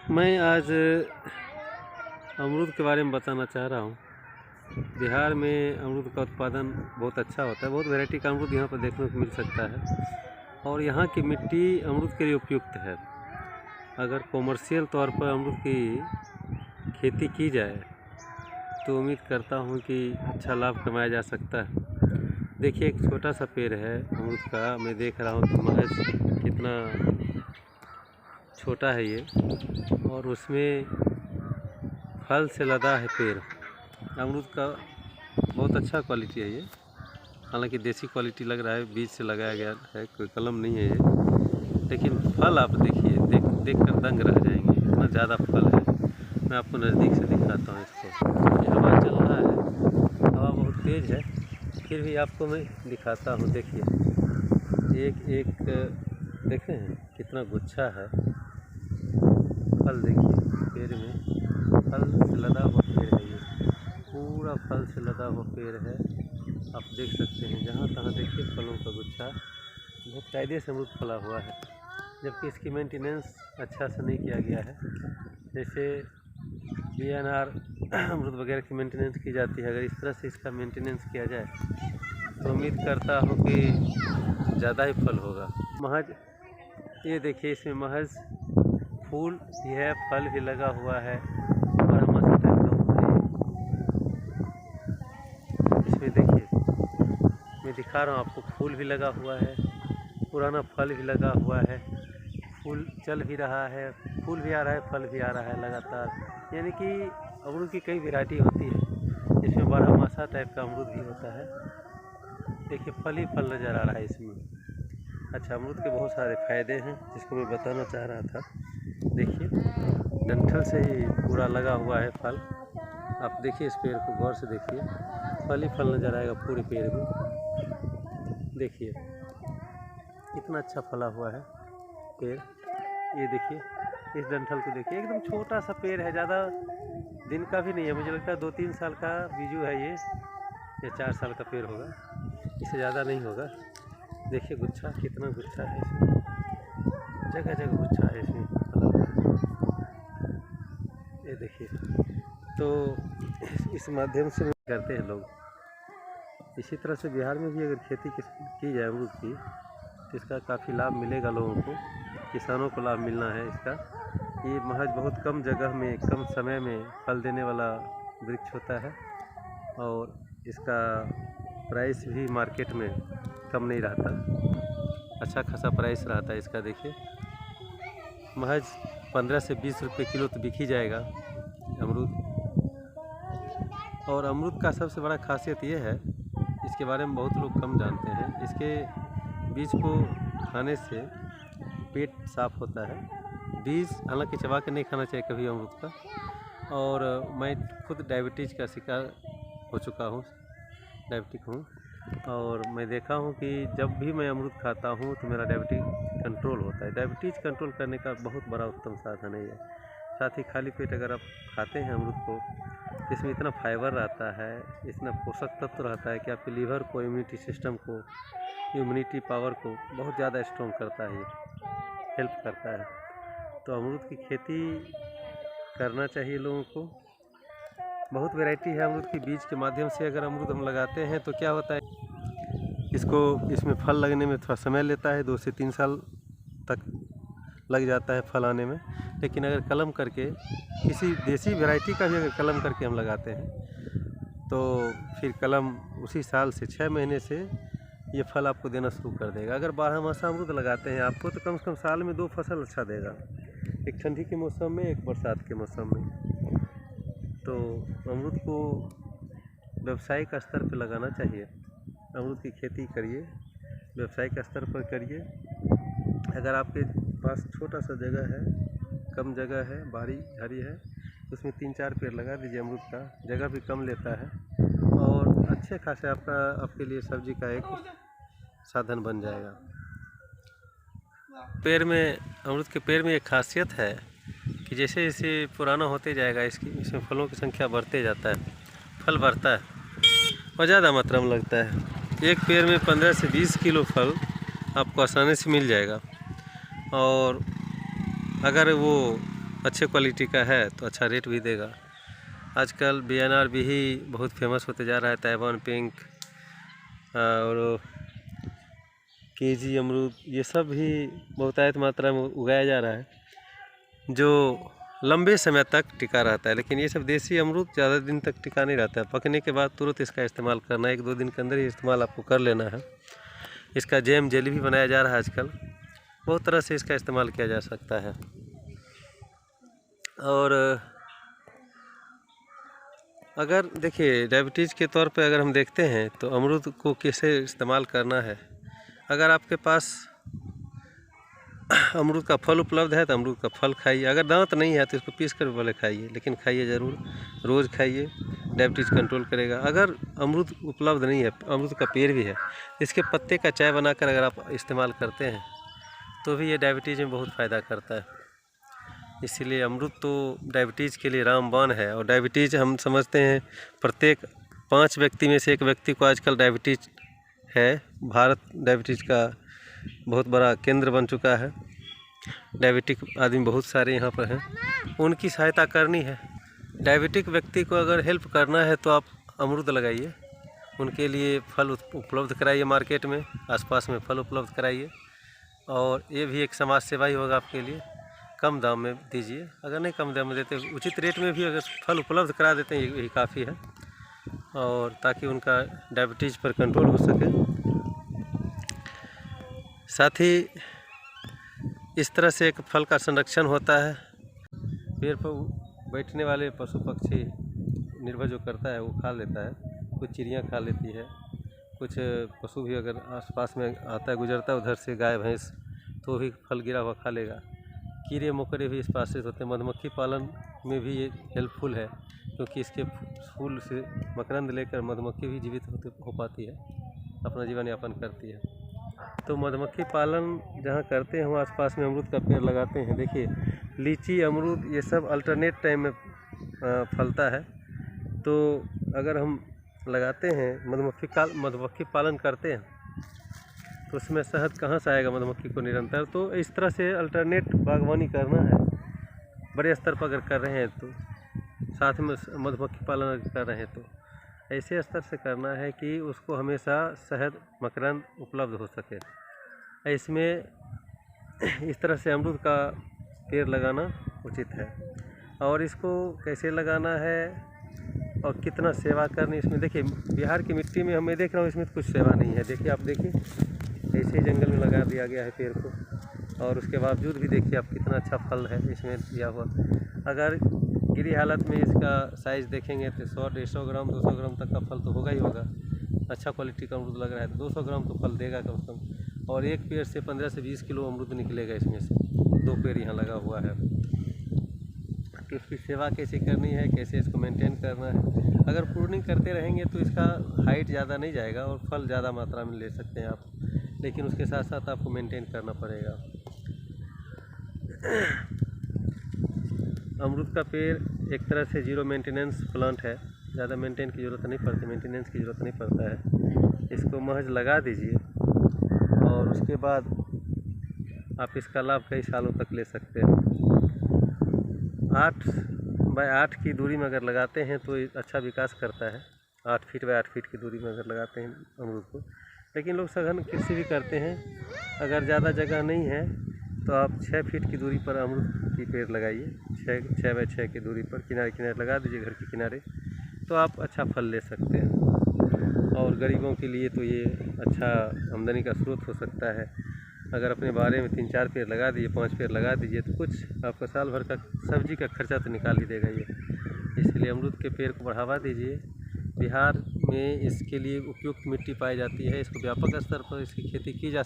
मैं आज अमरूद के बारे में बताना चाह रहा हूँ। बिहार में अमरूद का उत्पादन बहुत अच्छा होता है। बहुत वैरायटी का अमरूद यहाँ पर देखने को मिल सकता है और यहाँ की मिट्टी अमरूद के लिए उपयुक्त है। अगर कॉमर्शियल तौर पर अमरूद की खेती की जाए तो उम्मीद करता हूँ कि अच्छा लाभ कमाया जा सकता है। देखिए, एक छोटा सा पेड़ है अमरूद का। मैं देख रहा हूँ कि महज कितना छोटा है ये, और उसमें फल से लदा है पेड़। अमरूद का बहुत अच्छा क्वालिटी है ये, हालांकि देसी क्वालिटी लग रहा है, बीज से लगाया गया है, कोई कलम नहीं है ये। लेकिन फल आप देखिए, देख कर दंग रह जाएंगे, इतना ज़्यादा फल है। मैं आपको नज़दीक से दिखाता हूँ इसको। ये हवा चल रहा है, हवा बहुत तेज़ है, फिर भी आपको मैं दिखाता हूँ। देखिए, एक एक देख रहे हैं कितना गुच्छा है फल। देखिए पेड़ में फल से लदा हुआ पेड़ है, ये पूरा फल से लदा हुआ पेड़ है। आप देख सकते हैं, जहाँ तहाँ देखिए फलों का गुच्छा। बहुत कायदे से अमरूद फला हुआ है, जबकि इसकी मेंटेनेंस अच्छा से नहीं किया गया है। जैसे बीएनआर अमरूद वगैरह की मेंटेनेंस की जाती है, अगर इस तरह से इसका मेंटेनेंस किया जाए तो उम्मीद करता हूँ कि ज़्यादा ही फल होगा। महज ये देखिए, इसमें महज फूल भी है, फल भी लगा हुआ है, बड़ा मस्त है। इसमें देखिए, मैं दिखा रहा हूँ आपको, फूल भी लगा हुआ है, पुराना फल भी लगा हुआ है, फूल चल भी रहा है, फूल भी आ रहा है, फल भी आ रहा है लगातार। यानी कि अमरूद की कई वैरायटी होती है, इसमें बड़ा मासा टाइप का अमरूद भी होता है। देखिए, फल ही फल नज़र आ रहा है इसमें। अच्छा, अमरूद के बहुत सारे फ़ायदे हैं जिसको मैं बताना चाह रहा था। देखिए, डंठल से ही पूरा लगा हुआ है फल। आप देखिए, इस पेड़ को गौर से देखिए, फल ही फल नज़र आएगा पूरे पेड़ में। देखिए कितना अच्छा फला हुआ है पेड़। ये देखिए, इस डंठल को देखिए, एकदम छोटा सा पेड़ है, ज़्यादा दिन का भी नहीं है। मुझे लगता है 2-3 साल का बीजू है ये, या 4 साल का पेड़ होगा, इससे ज़्यादा नहीं होगा। देखिए गुच्छा, कितना गुच्छा है इसमें, जगह जगह गुच्छा है इसमें फला हुआ। ये देखिए, तो इस माध्यम से करते हैं लोग। इसी तरह से बिहार में भी अगर खेती की जाए अमरूद की तो इसका काफ़ी लाभ मिलेगा लोगों को, किसानों को लाभ मिलना है इसका। ये महज बहुत कम जगह में, कम समय में फल देने वाला वृक्ष होता है, और इसका प्राइस भी मार्केट में कम नहीं रहता, अच्छा खासा प्राइस रहता है इसका। देखिए, महज 15 से 20 रुपये किलो तो बिक ही जाएगा अमरूद। और अमरूद का सबसे बड़ा खासियत ये है, इसके बारे में बहुत लोग कम जानते हैं, इसके बीज को खाने से पेट साफ होता है। बीज हालांकि चबा के नहीं खाना चाहिए कभी अमरूद का। और मैं खुद डायबिटीज़ का शिकार हो चुका हूँ, डायबिटिक हूँ, और मैं देखा हूँ कि जब भी मैं अमरूद खाता हूँ तो मेरा डायबिटीज़ कंट्रोल होता है। डायबिटीज़ कंट्रोल करने का बहुत बड़ा उत्तम साधन है ये। साथ ही खाली पेट अगर आप खाते हैं अमरूद को, इसमें इतना फाइबर रहता है, इतना पोषक तत्व रहता है कि आपके लीवर को, इम्यूनिटी सिस्टम को, इम्यूनिटी पावर को बहुत ज़्यादा स्ट्रॉन्ग करता है, ये हेल्प करता है। तो अमरूद की खेती करना चाहिए लोगों को। बहुत वैरायटी है अमरूद की। बीज के माध्यम से अगर अमरूद हम लगाते हैं तो क्या होता है, इसमें फल लगने में थोड़ा समय लेता है, 2 से 3 साल तक लग जाता है फल आने में। लेकिन अगर कलम करके, किसी देसी वैरायटी का भी अगर कलम करके हम लगाते हैं तो फिर कलम उसी साल से 6 महीने से ये फल आपको देना शुरू कर देगा। अगर 12 मासा अमरूद लगाते हैं आपको, तो कम से कम साल में 2 फसल अच्छा देगा, एक ठंडी के मौसम में, एक बरसात के मौसम में। तो अमरूद को व्यावसायिक स्तर पर लगाना चाहिए। अमरूद की खेती करिए, व्यावसायिक स्तर पर करिए। अगर आपके पास छोटा सा जगह है, कम जगह है, बाड़ी झाड़ी है, तो उसमें 3-4 पेड़ लगा दीजिए अमरूद का। जगह भी कम लेता है और अच्छे खासे आपके लिए सब्जी का एक साधन बन जाएगा। पेड़ में, अमरूद के पेड़ में एक खासियत है कि जैसे जैसे पुराना होते जाएगा इसमें फलों की संख्या बढ़ते जाता है, फल बढ़ता है और ज़्यादा मात्रा में लगता है। एक पेड़ में 15 से 20 किलो फल आपको आसानी से मिल जाएगा। और अगर वो अच्छे क्वालिटी का है तो अच्छा रेट भी देगा। आजकल BNR भी ही बहुत फेमस होते जा रहा है, ताइवान पिंक और KG अमरूद, ये सब भी बहुतायत मात्रा में उगाया जा रहा है जो लंबे समय तक टिका रहता है। लेकिन ये सब देसी अमरूद ज़्यादा दिन तक टिका नहीं रहता है, पकने के बाद तुरंत इसका इस्तेमाल करना है, 1-2 दिन के अंदर ही इस्तेमाल आपको कर लेना है। इसका जैम जेली भी बनाया जा रहा है आजकल, बहुत तरह से इसका इस्तेमाल किया जा सकता है। और अगर देखिए डायबिटीज़ के तौर पे अगर हम देखते हैं तो अमरूद को कैसे इस्तेमाल करना है। अगर आपके पास अमरूद का फल उपलब्ध है तो अमरूद का फल खाइए, अगर दांत नहीं है तो इसको पीस कर पहले खाइए, लेकिन खाइए ज़रूर, रोज़ खाइए, डायबिटीज़ कंट्रोल करेगा। अगर अमरूद उपलब्ध नहीं है, अमरूद का पेड़ भी है, इसके पत्ते का चाय बनाकर अगर आप इस्तेमाल करते हैं तो भी ये डायबिटीज़ में बहुत फ़ायदा करता है। इसीलिए अमरूद तो डायबिटीज़ के लिए रामबाण है। और डायबिटीज़ हम समझते हैं प्रत्येक 5 व्यक्ति में से 1 व्यक्ति को आजकल डायबिटीज़ है। भारत डायबिटीज़ का बहुत बड़ा केंद्र बन चुका है, डायबिटिक आदमी बहुत सारे यहाँ पर हैं, उनकी सहायता करनी है। डायबिटिक व्यक्ति को अगर हेल्प करना है तो आप अमरूद लगाइए, उनके लिए फल उपलब्ध कराइए, मार्केट में आसपास में फल उपलब्ध कराइए, और ये भी एक समाज सेवा ही होगा आपके लिए। कम दाम में दीजिए, अगर नहीं कम दाम में देते, उचित रेट में भी अगर फल उपलब्ध करा देते हैं यही काफ़ी है, और ताकि उनका डायबिटीज़ पर कंट्रोल हो सके। साथ ही इस तरह से एक फल का संरक्षण होता है। पेड़ पर बैठने वाले पशु पक्षी निर्भर जो करता है वो खा लेता है, कुछ चिड़ियाँ खा लेती है, कुछ पशु भी अगर आसपास में आता है गुजरता है उधर से, गाय भैंस, तो भी फल गिरा हुआ खा लेगा। कीड़े मकोड़े भी इस पर आश्रित होते हैं। मधुमक्खी पालन में भी ये हेल्पफुल है, क्योंकि इसके फूल से मकरंद लेकर मधुमक्खी भी जीवित हो पाती है, अपना जीवन यापन करती है। तो मधुमक्खी पालन जहाँ करते हैं वहाँ आसपास में अमरूद का पेड़ लगाते हैं। देखिए लीची, अमरूद ये सब अल्टरनेट टाइम में फलता है, तो अगर हम लगाते हैं, मधुमक्खी पालन करते हैं तो उसमें शहद कहाँ से आएगा मधुमक्खी को निरंतर। तो इस तरह से अल्टरनेट बागवानी करना है, बड़े स्तर पर अगर कर रहे हैं तो, साथ में मधुमक्खी पालन कर रहे हैं तो ऐसे स्तर से करना है कि उसको हमेशा शहद मकरंद उपलब्ध हो सके। इसमें इस तरह से अमरूद का पेड़ लगाना उचित है। और इसको कैसे लगाना है और कितना सेवा करनी, इसमें देखिए बिहार की मिट्टी में मैं देख रहा हूँ इसमें कुछ सेवा नहीं है। देखिए आप देखिए ऐसे ही जंगल में लगा दिया गया है पेड़ को, और उसके बावजूद भी देखिए आप कितना अच्छा फल है इसमें दिया हुआ। अगर गिरी हालत में इसका साइज़ देखेंगे तो 100-150 ग्राम 200 ग्राम तक का फल तो होगा ही होगा। अच्छा क्वालिटी का अमरूद लग रहा है तो 200 ग्राम तो फल देगा कम से कम, और एक पेड़ से 15 से 20 किलो अमरूद निकलेगा इसमें से। 2 पेड़ यहाँ लगा हुआ है, तो इसकी सेवा कैसे करनी है, कैसे इसको मेंटेन करना है। अगर प्रूनिंग करते रहेंगे तो इसका हाइट ज़्यादा नहीं जाएगा और फल ज़्यादा मात्रा में ले सकते हैं आप, लेकिन उसके साथ साथ आपको मेंटेन करना पड़ेगा। अमरूद का पेड़ एक तरह से जीरो मेंटेनेंस प्लांट है, ज़्यादा मेंटेन की ज़रूरत नहीं पड़ती, मेंटेनेंस की ज़रूरत नहीं पड़ता है। इसको महज लगा दीजिए और उसके बाद आप इसका लाभ कई सालों तक ले सकते हैं। 8 बाय 8 की दूरी में अगर लगाते हैं तो अच्छा विकास करता है। 8 फीट बाय 8 फीट की दूरी में अगर लगाते हैं अमरूद को। लेकिन लोग सघन कृषि भी करते हैं, अगर ज़्यादा जगह नहीं है तो आप 6 फीट की दूरी पर अमरूद की पेड़ लगाइए। 6 बाय 6 की दूरी पर किनारे किनारे लगा दीजिए घर के किनारे, तो आप अच्छा फल ले सकते हैं। और गरीबों के लिए तो ये अच्छा आमदनी का स्रोत हो सकता है। अगर अपने बारे में 3-4 पेड़ लगा दीजिए, 5 पेड़ लगा दीजिए, तो कुछ आपका साल भर का सब्जी का खर्चा तो निकाल ही देगा ये। इसलिए अमरूद के पेड़ को बढ़ावा दीजिए। बिहार में इसके लिए उपयुक्त मिट्टी पाई जाती है, इसको व्यापक स्तर पर इसकी खेती की जा